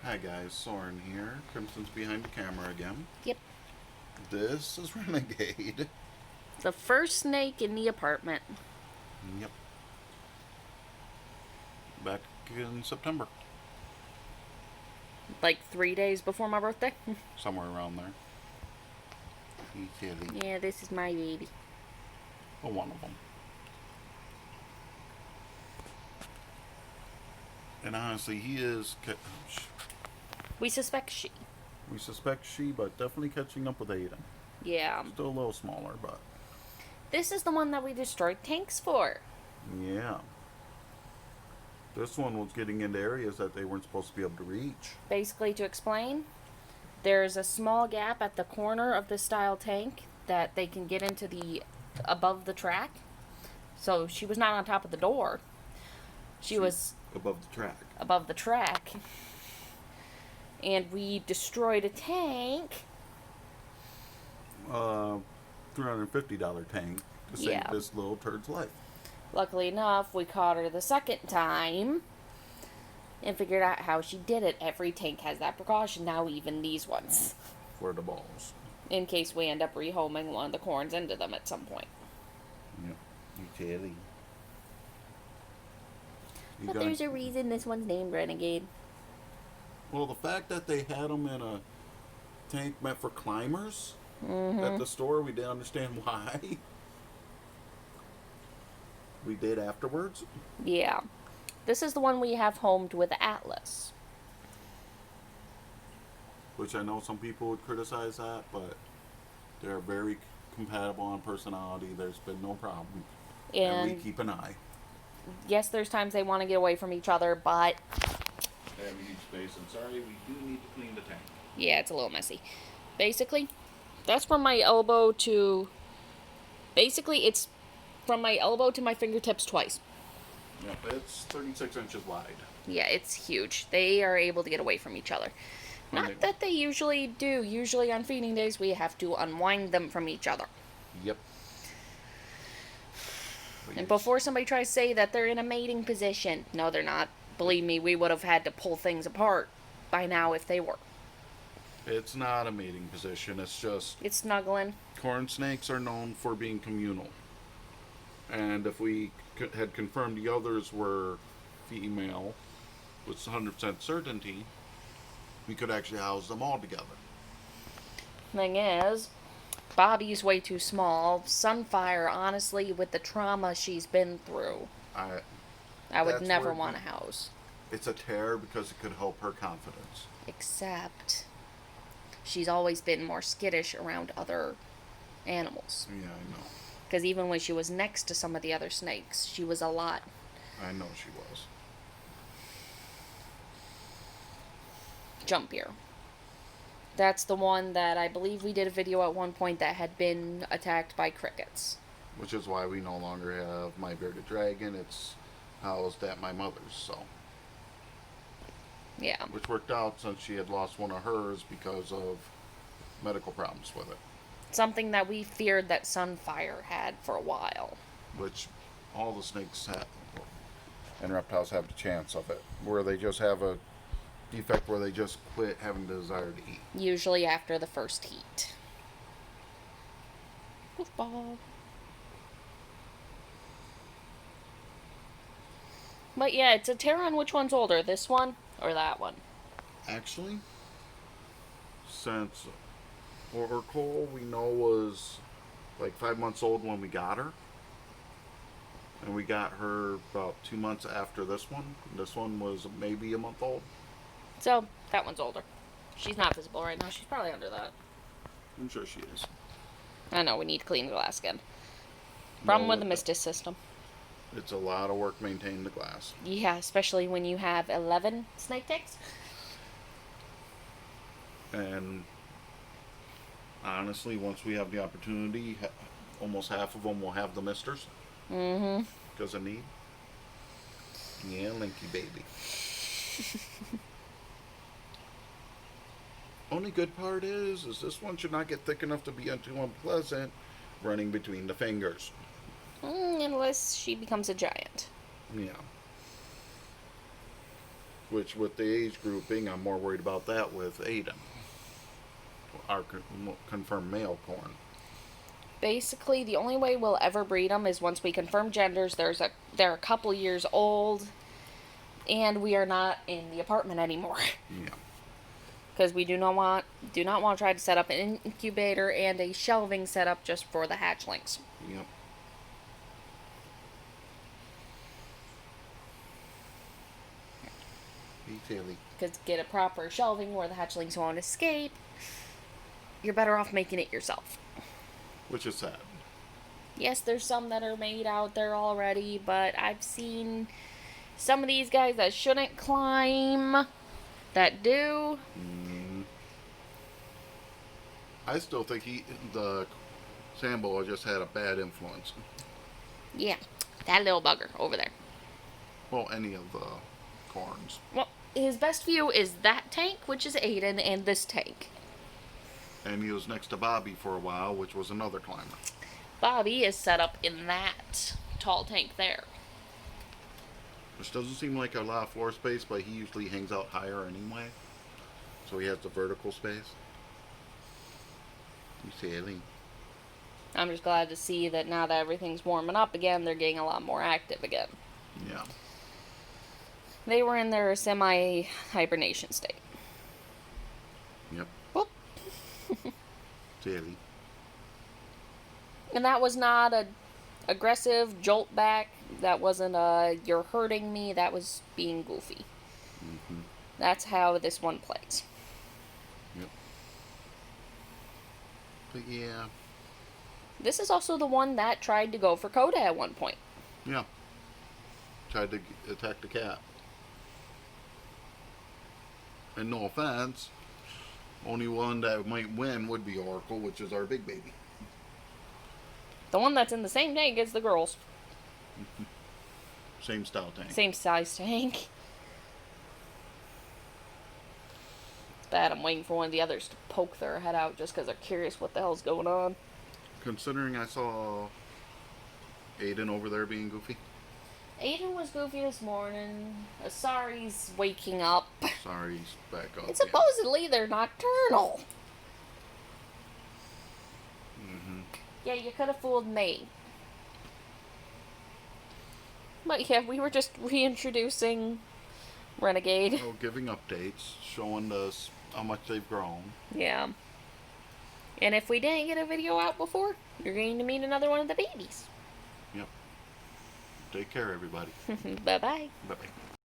Hi guys, Soren here. Crimson's behind the camera again. Yep. This is Renegade. The first snake in the apartment. Yep. Back in September. Like 3 days before my birthday. Somewhere around there. He kitty. Yeah, this is my baby. Well, one of them. And honestly, he is... We suspect she. We suspect she, but definitely catching up with Aiden. Yeah. Still a little smaller, but... This is the one that we destroyed tanks for. Yeah. This one was getting into areas that they weren't supposed to be able to reach. Basically, to explain, there's a small gap at the corner of the style tank that they can get into the above the track. So she was not on top of the door. She was above the track. Above the track. And we destroyed a tank. $350 tank to save this little turd's life. Luckily enough, we caught her the second time and figured out how she did it. Every tank has that precaution now, even these ones. For the balls. In case we end up rehoming one of the corns into them at some point. Yep. Utility. But there's a reason this one's named Renegade. Well, the fact that they had them in a tank meant for climbers at the store, we didn't understand why. We did afterwards. Yeah. This is the one we have homed with Atlas. Which I know some people would criticize that, but they're very compatible on personality. There's been no problem. And we keep an eye. Yes, there's times they want to get away from each other, but... They have a huge space, and sorry, we do need to clean the tank. Yeah, it's a little messy. Basically, that's from my elbow to... Basically, it's from my elbow to my fingertips twice. Yep, it's 36 inches wide. Yeah, it's huge. They are able to get away from each other. Not that they usually do. Usually on feeding days, we have to unwind them from each other. Yep. And before somebody tries to say that they're in a mating position, no, they're not. Believe me, we would have had to pull things apart by now if they were. It's not a mating position. It's just... It's snuggling. Corn snakes are known for being communal. And if we had confirmed the others were female with 100% certainty, we could actually house them all together. Thing is, Bobby's way too small. Sunfire, honestly, with the trauma she's been through, I would never want to house. It's a terror because it could help her confidence. Except, she's always been more skittish around other animals. Yeah, I know. Because even when she was next to some of the other snakes, she was a lot. I know she was. Jumpier. That's the one that I believe we did a video at one point that had been attacked by crickets. Which is why we no longer have my bearded dragon. It's housed at my mother's, so. Yeah. Which worked out since she had lost one of hers because of medical problems with it. Something that we feared that Sunfire had for a while. Which all the snakes have, and reptiles have the chance of it. Where they just have a defect where they just quit having the desire to eat. Usually after the first heat. Goofball. But yeah, it's a terror on which one's older, this one or that one. Actually, since Oracle we know was like 5 months old when we got her. And we got her about 2 months after this one. This one was maybe a month old. So, that one's older. She's not visible right now. She's probably under that. I'm sure she is. I know, we need to clean the glass again. Problem with the Mistis system. It's a lot of work maintaining the glass. Yeah, especially when you have 11 snake tanks. And honestly, once we have the opportunity, almost half of them will have the misters. Mm-hmm. Because of need. Yeah, Linky baby. Only good part is this one should not get thick enough to be too unpleasant running between the fingers. Unless she becomes a giant. Yeah. Which, with the age grouping, I'm more worried about that with Aiden, our confirmed male corn. Basically, the only way we'll ever breed them is once we confirm genders. They're a couple years old, and we are not in the apartment anymore. Yeah. Because we do not want to try to set up an incubator and a shelving setup just for the hatchlings. Yep. Be silly. Because get a proper shelving where the hatchlings won't escape, you're better off making it yourself. Which is sad. Yes, there's some that are made out there already, but I've seen some of these guys that shouldn't climb that do. I still think the Sambo just had a bad influence. Yeah, that little bugger over there. Well, any of the corns. Well, his best view is that tank, which is Aiden, and this tank. And he was next to Bobby for a while, which was another climber. Bobby is set up in that tall tank there. Which doesn't seem like a lot of floor space, but he usually hangs out higher anyway. So he has the vertical space. You silly. I'm just glad to see that now that everything's warming up again, they're getting a lot more active again. Yeah. They were in their semi-hibernation state. Yep. Whoop. Silly. And that was not a aggressive jolt back. That wasn't a you're hurting me. That was being goofy. Mm-hmm. That's how this one plays. Yep. But yeah. This is also the one that tried to go for Coda at one point. Yeah. Tried to attack the cat. And no offense, only one that might win would be Oracle, which is our big baby. The one that's in the same tank as the girls. Same style tank. Same size tank. It's bad I'm waiting for one of the others to poke their head out just because they're curious what the hell's going on. Considering I saw Aiden over there being goofy. Aiden was goofy this morning. Asari's waking up. Sorry, he's back up. And supposedly they're nocturnal. Mm-hmm. Yeah, you could have fooled me. But yeah, we were just reintroducing Renegade. Oh, giving updates, showing us how much they've grown. Yeah. And if we didn't get a video out before, you're going to meet another one of the babies. Yep. Take care, everybody. Bye-bye. Bye-bye.